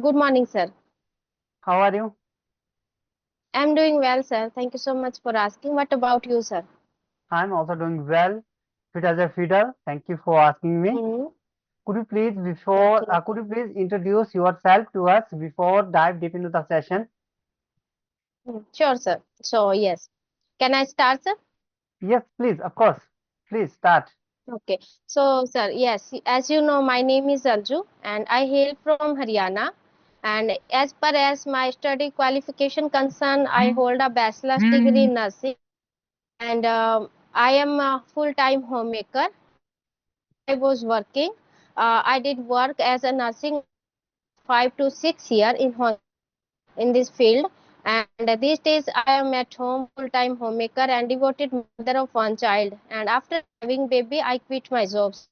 Good morning, sir. How are you? I'm doing well, sir. Thank you so much for asking. What about you, sir? I'm also doing well. Fit as a fiddle. Thank you for asking me. Hmm. Okay. Could you please introduce yourself to us before dive deep into the session? Sure, sir. So, yes. Can I start, sir? Yes, please, of course. Please start. Okay. So, sir, yes, as you know, my name is Anju and I hail from Haryana. And as per as my study qualification concern, I hold a bachelor's degree in nursing and I am a full-time homemaker. I was working. I did work as a nursing 5 to 6 years in this field, and these days I am at home full-time homemaker and devoted mother of one child, and after having baby I quit my jobs.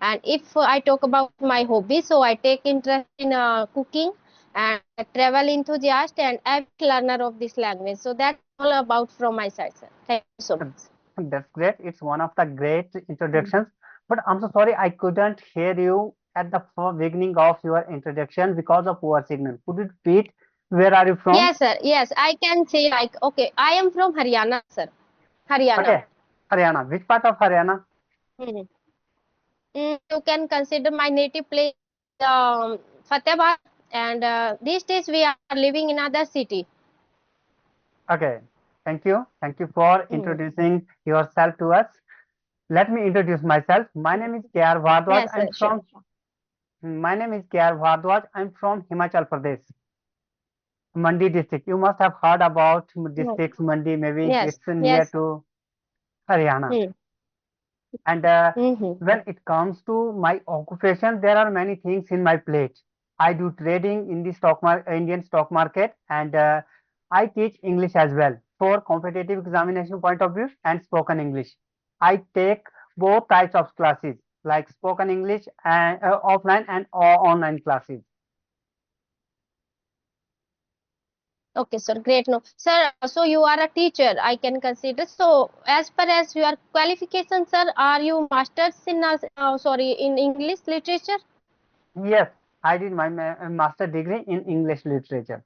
And if I talk about my hobby, so I take interest in cooking and travel enthusiast and avid learner of this language. So that's all about from my side, sir. Thank you so much. That's great. It's one of the great introductions. But I'm so sorry I couldn't hear you at the beginning of your introduction because of poor signal. Could you repeat where are you from? Yes, sir. Yes, I can say like, okay, I am from Haryana, sir. Haryana. Okay, Haryana. Which part of Haryana? Hmm. You can consider my native place, Fatehbad, and these days we are living in other city. Okay, thank you. Thank you for Hmm. introducing yourself to us. Let me introduce myself. My name is K.R. Bhardwaj. Yes, sir, sure. I'm from Himachal Pradesh, Mandi district. You must have heard about Hmm. districts Mandi. Maybe Yes, it's near yes. to Haryana. Hmm. And Mm-hmm. when it comes to my occupation, there are many things in my plate. I do trading in the Indian stock market, and I teach English as well for competitive examination point of view and spoken English. I take both types of classes, like spoken English and offline and online classes. Okay, sir. Great. No, sir. So you are a teacher. I can consider. So as per as your qualification, sir, are you masters in sorry in English literature? Yes, I did my master degree in English literature.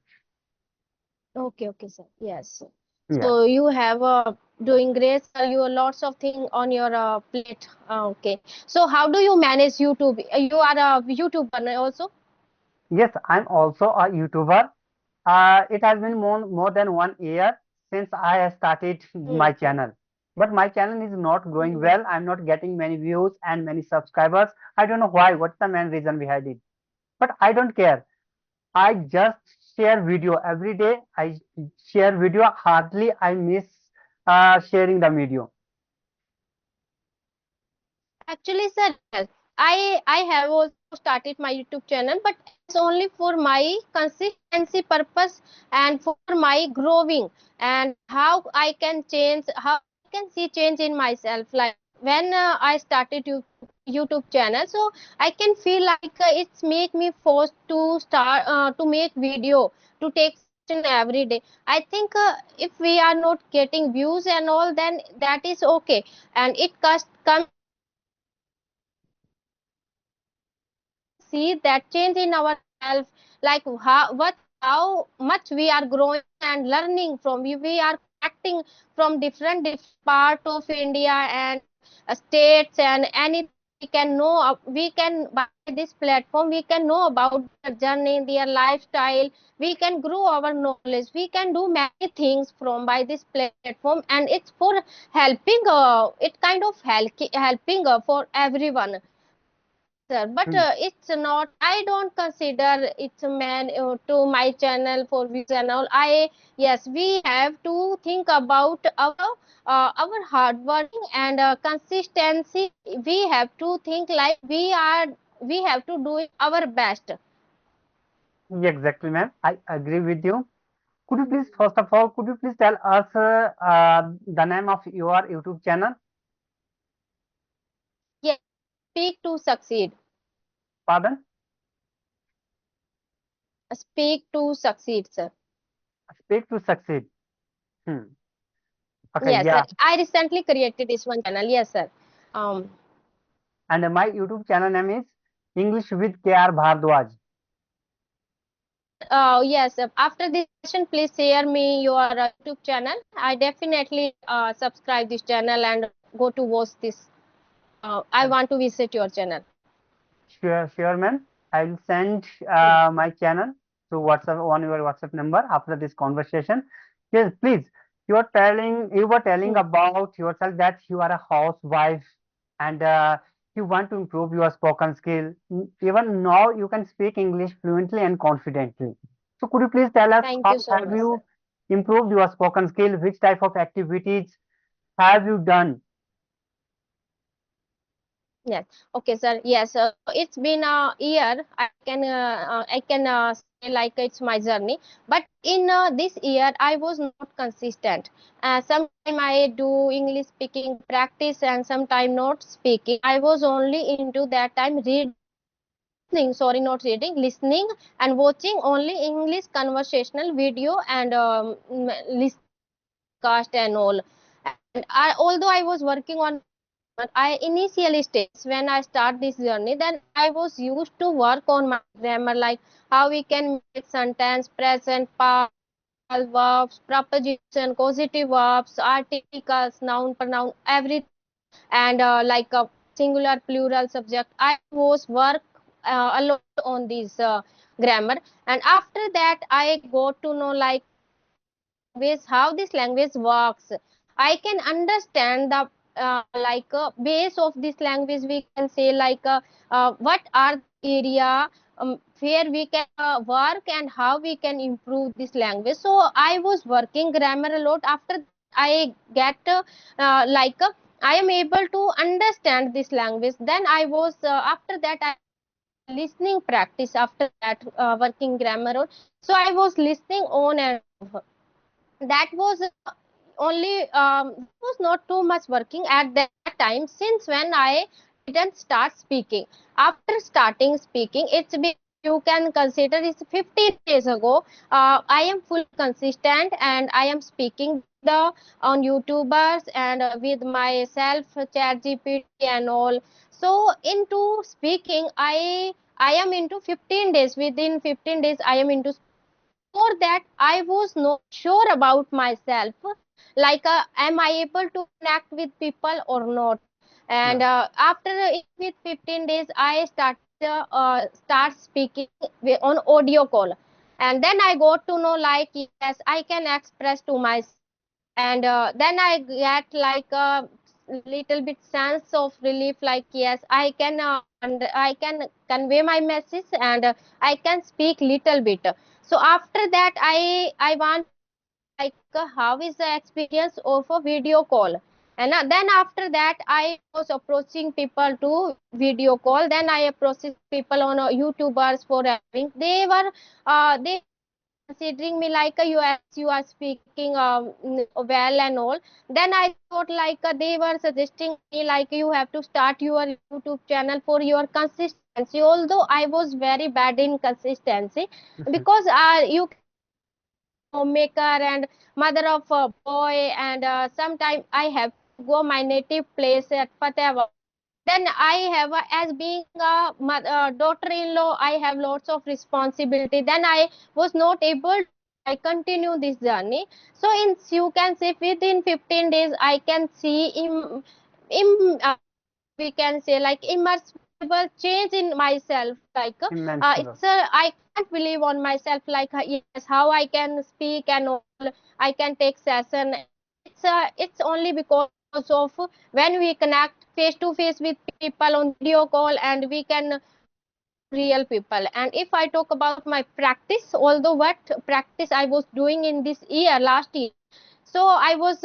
Okay, okay, sir. Yes. Yeah. So you have doing great, sir. You have lots of thing on your plate. Okay. So how do you manage YouTube? You are a YouTuber also. Yes, I'm also a YouTuber. It has been more than 1 year since I have started Hmm. my channel. But my channel is not growing Hmm. well. I'm not getting many views and many subscribers. I don't know why. What's the main reason behind it? But I don't care. I just share video every day. I share video. Hardly I miss sharing the video. Actually, sir, yes. I have also started my YouTube channel, but it's only for my consistency purpose and for my growing and how I can change, how I can see change in myself. Like when I started YouTube channel, so I can feel like it's make me forced to start to make video to take session every day. I think if we are not getting views and all, then that is okay, and it comes see that change in ourselves, like how much we are growing and learning from. We are acting from different part of India and states and anything we can know. We can by this platform we can know about their journey, their lifestyle. We can grow our knowledge. We can do many things from by this platform, and it's for helping. It kind of helping for everyone. Sir, but Hmm. it's not. I don't consider it's a man to my channel for views and all. I yes, we have to think about our hard working and consistency. We have to think like we have to do it our best. Yeah, exactly, ma'am. I agree with you. Could you please, first of all, could you please tell us the name of your YouTube channel? Yes, speak to succeed. Pardon? Speak to succeed, sir. Speak to succeed. Hmm. Okay, Yes, sir. yeah. I recently created this one channel. Yes, sir. Um. And my YouTube channel name is English with KR Bhardwaj. Yes, after this session, please share me your YouTube channel. I definitely subscribe this channel and go to watch this. I want to visit your channel. Sure, sure, ma'am. I will send Yes, my channel through WhatsApp on your WhatsApp number after this conversation. Yes, please. You were telling mm, about yourself that you are a housewife and you want to improve your spoken skill. Even now, you can speak English fluently and confidently. So, could you please tell us thank how you so have much, sir. you improved your spoken skill? Which type of activities have you done? Yes. Okay, sir. Yes, it's been a year. I can say like it's my journey. But in this year, I was not consistent. Sometime I do English speaking practice, and sometime not speaking. I was only into that time listening. Sorry, not reading, listening and watching only English conversational video and listening podcast and all. And although I was working on but I initially stages when I start this journey, then I was used to work on my grammar, like how we can make sentence, present, past, simple verbs, preposition, causative verbs, articles, noun, pronoun, everything, and like a singular, plural subject. I was work a lot on this grammar, and after that, I got to know like language, how this language works. I can understand the base of this language. We can say like what are the area where we can work and how we can improve this language. So I was working grammar a lot. After that, I get like I am able to understand this language. Then I was after that I listening practice after that working grammar. So I was listening on and off. That was only was not too much working at that time, since when I didn't start speaking. After starting speaking, it's been, you can consider it's 15 days ago. I am full consistent and I am speaking the on YouTubers and with myself, chat GPT and all. So into speaking, I am into 15 days. Within 15 days, I am into. Before that, I was not sure about myself, like am I able to connect with people or not. And Yeah. after with 15 days, I start speaking on audio call, and then I got to know like yes, I can express to myself. And then I get like a little bit sense of relief, like yes, I can and I can convey my message, and I can speak little bit. So after that, I want to know like how is the experience of a video call. And then after that, I was approaching people to video call. Then I approached people on YouTubers for having. They considering me like you are speaking well and all. Then I thought like they were suggesting me like you have to start your YouTube channel for your consistency. Although I was very bad in consistency, because you can say like I am a homemaker and mother of a boy, and sometimes I have to go my native place at Fatehwad. Then I have as being a daughter-in-law, I have lots of responsibility. Then I was not able to like continue this journey. So in, you can say within 15 days I can see we can say like immeasurable change in myself. Like Immense. it's a, I can't believe on myself like yes, how I can speak and all. I can take session. It's only because of when we connect face to face with people on video call, and we can talk to real people. And if I talk about my practice, although what practice I was doing in this year, last year, so I was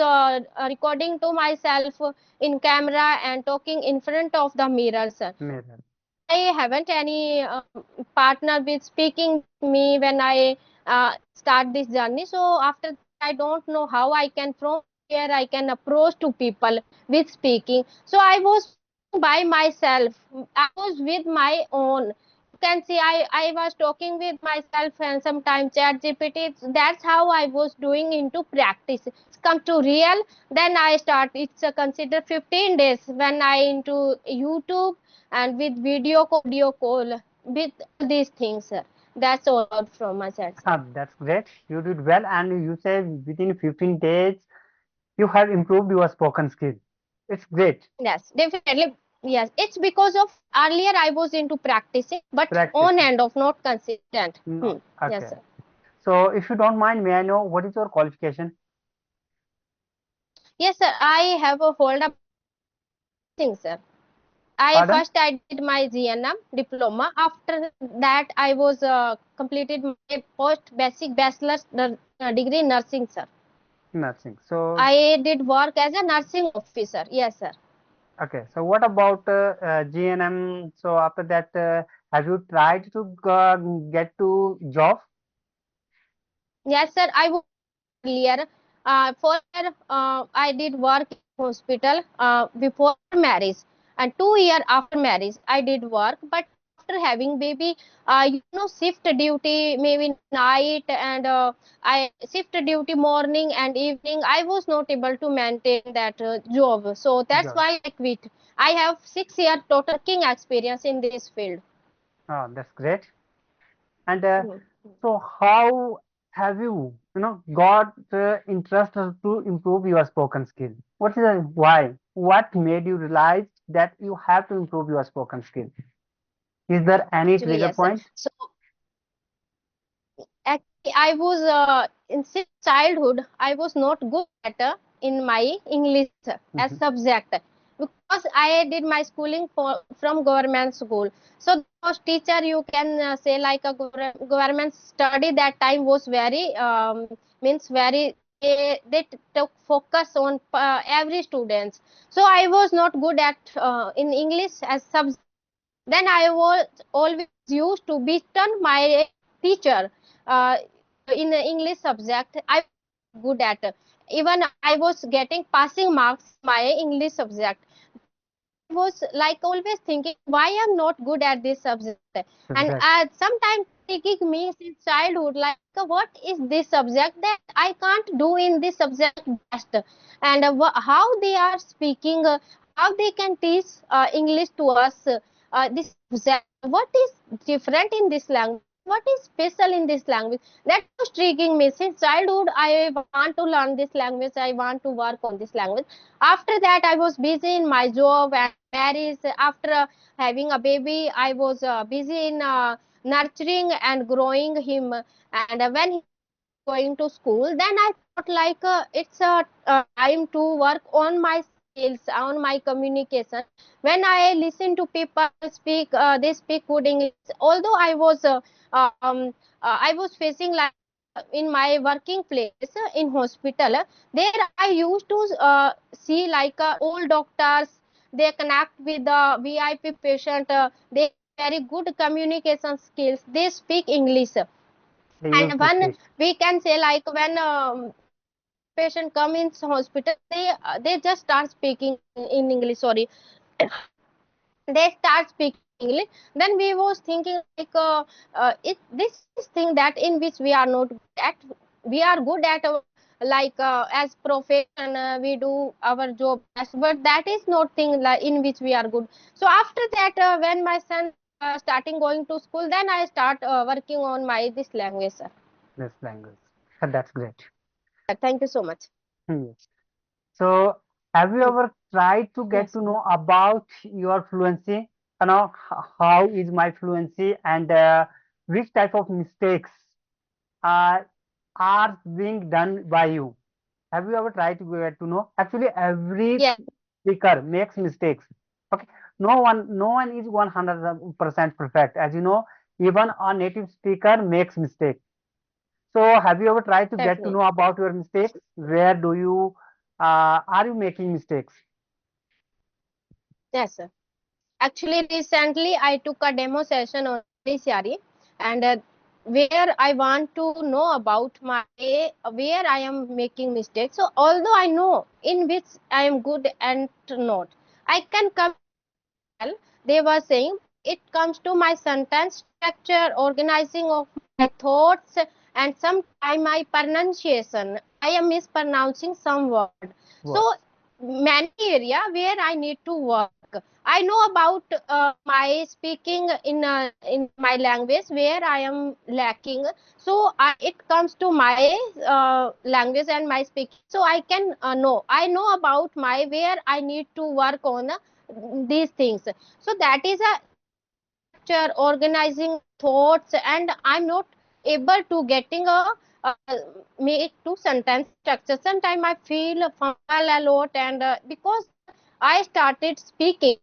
recording to myself in camera and talking in front of the mirrors. Mirror. I haven't any partner with speaking with me when I start this journey. So after that, I don't know how I can from here I can approach to people with speaking. So I was speaking by myself. I was with my own. You can see I was talking with myself, and sometimes chat GPT. That's how I was doing into practice. It's come to real. Then I start. It's consider 15 days when I into YouTube and with video call, audio call, with these things. That's all out from my side, sir. That's great. You did well, and you say within 15 days you have improved your spoken skill. It's great. Yes, definitely. Yes, it's because of earlier I was into practicing, but Practice. on and off, not consistent. No. Yes, Okay. sir. So, if you don't mind, may I know what is your qualification? Yes, sir. I have a hold up thing, sir. Pardon? First I did my GNM diploma. After that, I was completed my post basic bachelor's degree in nursing, sir. Nothing. So, I did work as a nursing officer. Yes, sir. okay. So, what about GNM? So, after that, have you tried to get to job? Yes, sir. I was earlier. For I did work in hospital before marriage, and 2 year after marriage I did work. But after having baby, shift duty maybe night and I shift duty morning and evening. I was not able to maintain that job, so that's Job. why I quit. I have 6 year total working experience in this field. Oh, that's great. And Mm. so, how have you got interest to improve your spoken skill? What is why? What made you realize that you have to improve your spoken skill? Is there any Actually, trigger yes, sir. point? So actually, I was in since childhood. I was not good at in my English as Mhm. subject because I did my schooling from government school. So the first teacher you can say like a government study that time was very means very they took focus on every students. So I was not good at in English as subject. Then I was always used to beaten my teacher uh, in the English subject. I was good at even I was getting passing marks in my English subject. Then I was like always thinking why I'm not good at this subject. And Exact. sometimes thinking me since childhood like what is this subject that I can't do in this subject best, and how they are speaking, how they can teach English to us. This subject, what is different in this language? What is special in this language? That was intriguing me since childhood. I want to learn this language. I want to work on this language. After that, I was busy in my job and marriage. After having a baby, I was busy in nurturing and growing him. And when he started going to school, then I thought like it's a time to work on my skills, on my communication. When I listen to people speak, they speak good English. Although I was facing like in my working place in hospital, there I used to see like old doctors. They connect with the VIP patient. They have very good communication skills. They speak English, They used and to when speak. we can say like when patient come in hospital, they just start speaking in English. Sorry, they start speaking English. Then we was thinking like this is thing that in which we are not good at. We are good at like as profession we do our job best, but that is not thing like in which we are good. So after that when my son starting going to school, then I start working on my this language, sir. This language. That's great. Thank you so much. Yes. So, have you Mm. ever tried to get Yes. to know about your fluency? How is my fluency and which type of mistakes uh, are being done by you? Have you ever tried to get to know? Actually, every Yes, speaker makes mistakes. Okay, no one is 100% perfect. As you know, even a native speaker makes mistakes. So, have you ever tried to get to definitely. know about your mistakes? Where do you are you making mistakes? Yes, sir. Actually, recently I took a demo session on judiciary, and where I want to know about my where I am making mistakes. So although I know in which I am good and not, I can communicate very well. They were saying it comes to my sentence structure, organizing of my thoughts, and sometimes my pronunciation. I am mispronouncing some word. So Words. many area where I need to work. I know about my speaking in my language where I am lacking. So it comes to my language and my speaking. So I can know. I know about my where I need to work on these things. So that is a structure, organizing my thoughts, and I'm not able to getting a make to sentence structure. Sometimes I feel fumble a lot, and because I started speaking,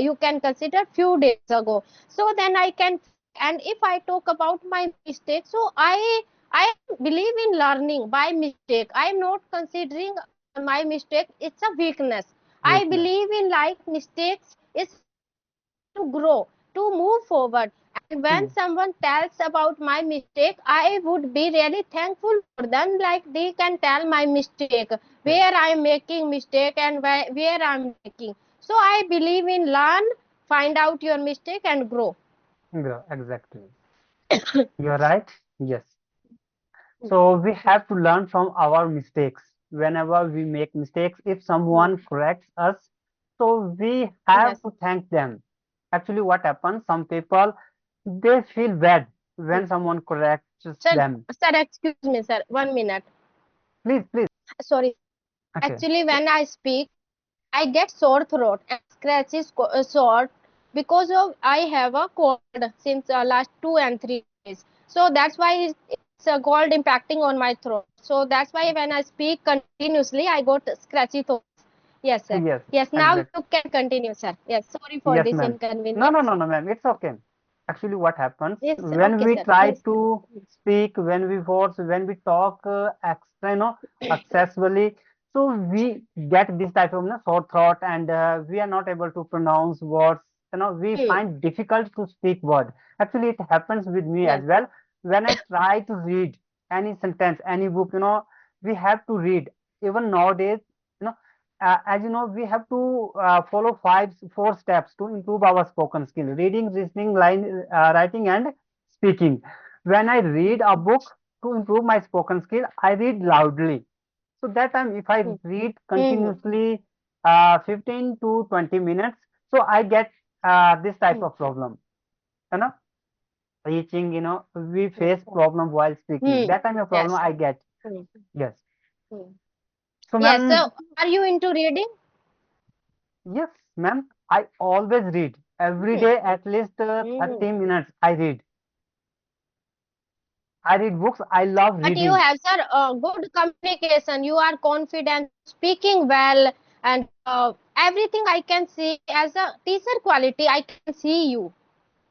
you can consider few days ago. So then I can, and if I talk about my mistake, so I believe in learning by mistake. I am not considering my mistake. It's a weakness. I weakness. believe in like mistakes is to grow, to move forward. And when Hmm. someone tells about my mistake, I would be really thankful for them. Like they can tell my mistake, Yes. where I am making mistake and where I am making. So I believe in learn, find out your mistake and grow. Yeah, exactly. You're right. Yes. So we Hmm. have to learn from our mistakes. Whenever we make mistakes, if Hmm. someone corrects us, so we have Yes. to thank them. Actually, what happens? Some people they feel bad when Hmm. someone corrects Sir, them. sir, excuse me, sir. 1 minute. Please, please. Sorry. Okay. Actually, when I speak, I get sore throat and scratches sore because of I have a cold since last 2 and 3 days. So that's why it's a cold impacting on my throat. So that's why when I speak continuously, I got scratchy throats. Yes, sir. Yes, Yes, now exactly. you can continue, sir. Yes, sorry for Yes, this ma'am. No, no, inconvenience. no, no, ma'am. It's okay. Actually, what happens Yes, when okay, we sir. try Please. to speak, when we force, when we talk accessibly, so we get this type of sore throat, and we are not able to pronounce words. We Hmm. find difficult to speak word. Actually, it happens with me as Yes. well. When I try to read any sentence, any book, we have to read. Even nowadays, you know as you know, we have to follow four steps to improve our spoken skill: reading, listening, writing, and speaking. When I read a book to improve my spoken skill, I read loudly. So that time, if I Hmm. read Hmm. continuously 15 to 20 minutes, so I get this type Hmm. of problem. You know, reaching, we Hmm. face problem while speaking. Hmm. That time a problem Yes. I get. Hmm. Yes. Hmm. So, Yes. ma'am, So are you into reading? yes, ma'am. I always read. Every Hmm. day, at least Hmm. 30 minutes, I read. I read books. I love But you reading. have, sir, good communication. You are confident, speaking well, and everything I can see as a teacher quality. I can see you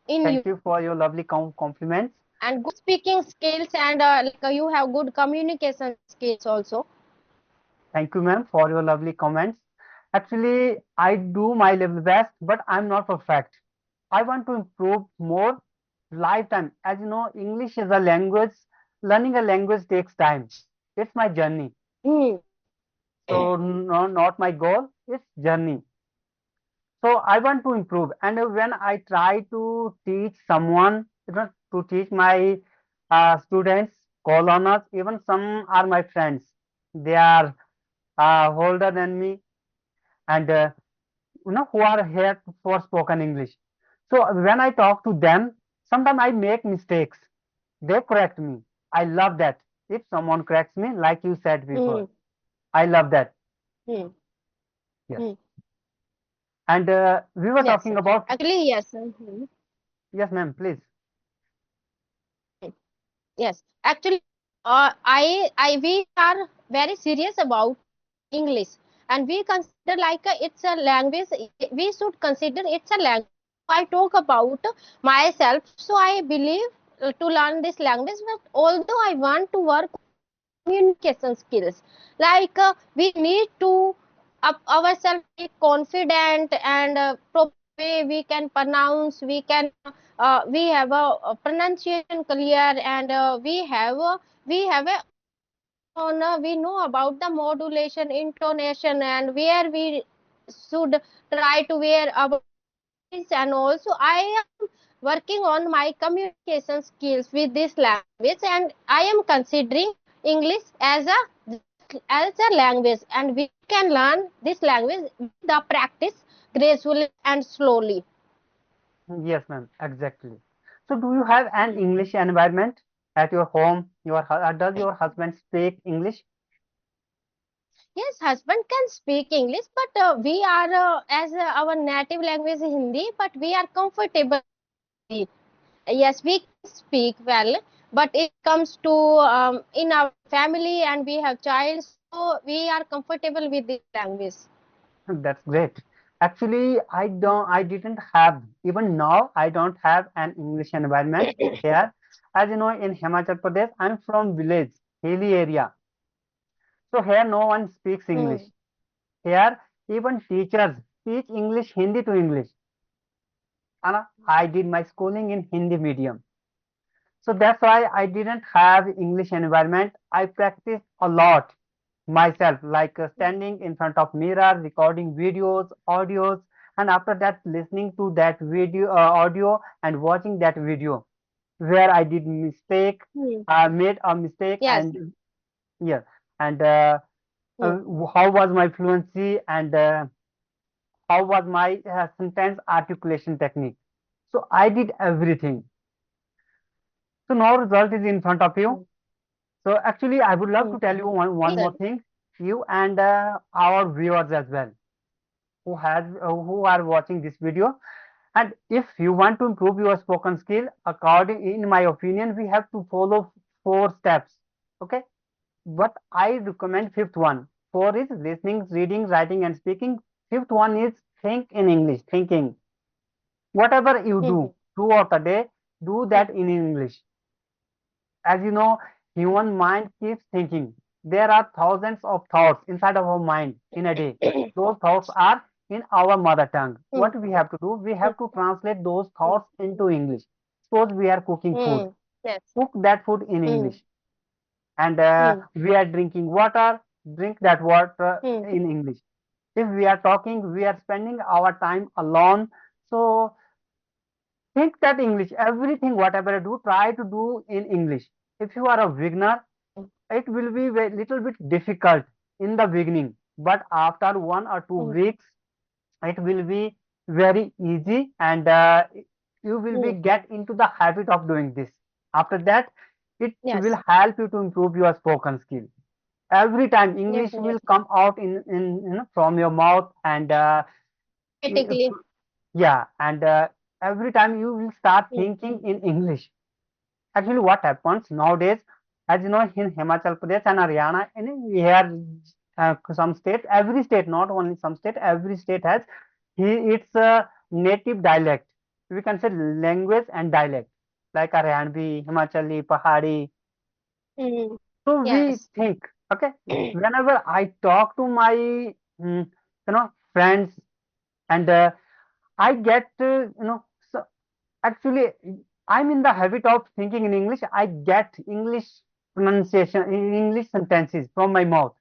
in Thank you, you for your lovely compliments. and good speaking skills, and you have good communication skills also. Thank you, ma'am, for your lovely comments. Actually, I do my level best, but I'm not perfect. I want to improve more lifetime. As you know, English is a language. Learning a language takes time. It's my journey. Hmm. So, no, not my goal. It's journey. So I want to improve, and when I try to teach someone, to teach my students, co-learners, even some are my friends. They are older than me, and who are here for spoken English. So when I talk to them, sometimes I make mistakes. They correct me. I love that. If someone corrects me, like you said before, Hmm. I love that. Hmm. Yes. Hmm. And we were Yes, talking sir. about, Actually, yes. Mhm. yes, ma'am, please. Yes, actually, we are very serious about English, and we consider like it's a language. We should consider it's a language. So I talk about myself. So I believe to learn this language, but although I want to work on my communication skills, like we need to up ourselves be confident and proper way we can pronounce. We have a pronunciation clear, and we have a on we know about the modulation, intonation, and where we should try to wear our voice. And also I am working on my communication skills with this language, and I am considering English as a language, and we can learn this language with the practice. gracefully and slowly. Yes, ma'am, exactly. So, do you have an English environment at your home? Does your husband speak English? Yes, husband can speak English, but we are as our native language is Hindi, but we are comfortable with Hindi. Yes, we can speak well, but it comes to in our family and we have child, so we are comfortable with this language. That's great. Actually, I didn't have, even now, I don't have an English environment here. As you know, in Himachal Pradesh, I'm from village, hilly area. So here no one speaks English. Hmm. Here, even teachers teach English, Hindi to English. And I did my schooling in Hindi medium. So that's why I didn't have English environment. I practiced a lot myself, like standing in front of mirror, recording videos, audios, and after that listening to that audio and watching that video where I did mistake, Hmm. made a mistake, Yes. and yeah, and Hmm. how was my fluency and how was my sentence articulation technique. So I did everything. So now result is in front of Hmm. you. So actually, I would love Hmm. to tell you one Yes. more thing. You and our viewers as well, who are watching this video. And if you want to improve your spoken skill, according in my opinion, we have to follow 4 steps. Okay, but I recommend fifth one. Four is listening, reading, writing, and speaking. Fifth one is think in English. Thinking. Whatever you Hmm. do throughout the day, do Hmm. that in English. As you know, human mind keeps thinking. There are thousands of thoughts inside of our mind in a day. Those thoughts are in our mother tongue. Hmm. What we have to do, we Hmm. have to translate those Hmm. thoughts into English. Suppose we are cooking food, Hmm. Yes. cook that food in Hmm. English. And Hmm. we are drinking water, drink that water Hmm. in English. If we are talking, we are spending our time alone. So think that English, everything, whatever you do, try to do in English. If you are a beginner, Hmm. it will be a little bit difficult in the beginning, but after 1 or 2 weeks, it will be very easy, and you will Hmm. be get into the habit of doing this. After that, it will Yes. help you to improve your spoken skill. Every time English will Definitely. come out in from your mouth, and Automatically. yeah, and every time you will start Hmm. thinking in English. Actually, what happens nowadays, as you know, in Himachal Pradesh and Haryana, and here some states, every state, not only some state, every state has its native dialect. We can say language and dialect, like Haryanvi, Himachali, Pahari. Hmm. So we Yes. think, okay, whenever I talk to my, friends, and I get, so actually, I'm in the habit of thinking in English. I get English pronunciation, English sentences from my mouth.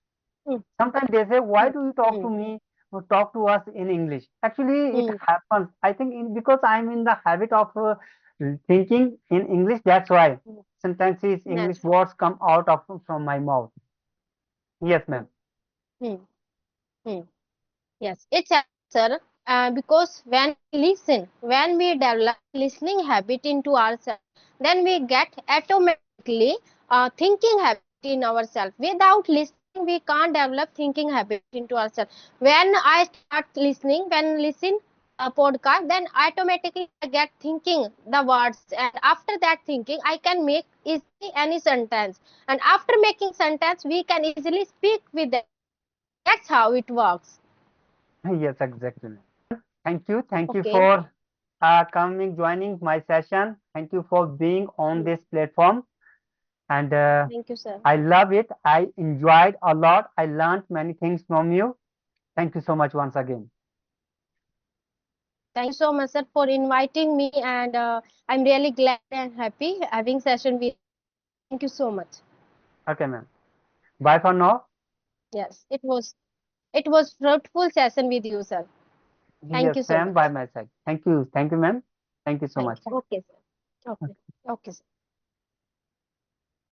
Hmm. Sometimes they say, "Why Hmm. do you talk to Hmm. me or talk to us in English?" Actually, it Hmm. happens. I think because I'm in the habit of thinking in English. That's why Hmm. sentences, English Yes. words come out of from my mouth. Yes, Hmm. ma'am. Hmm. Hmm. Yes, it's sir. Because when we listen, when we develop listening habit into ourselves, then we get automatically thinking habit in ourselves. Without listening, we can't develop thinking habit into ourselves. When I start listening, when listen a podcast, then automatically I get thinking the words, and after that thinking, I can make easily any sentence. And after making sentence, we can easily speak with them. That's how it works. Yes, exactly. Thank you. Thank you Okay. for coming, joining my session. Thank you for being on this platform. And Thank you, sir. I love it. I enjoyed a lot. I learned many things from you. Thank you so much once again. Thank you so much, sir, for inviting me, and I'm really glad and happy having session with you. Thank you so much. Okay, ma'am. Bye for now. Yes, it was fruitful session with you, sir. Thank Yes, you so Sam, by much. my side. Thank you. Thank you, ma'am. Thank you so Thank much. you. Okay, sir. Okay. Okay, sir.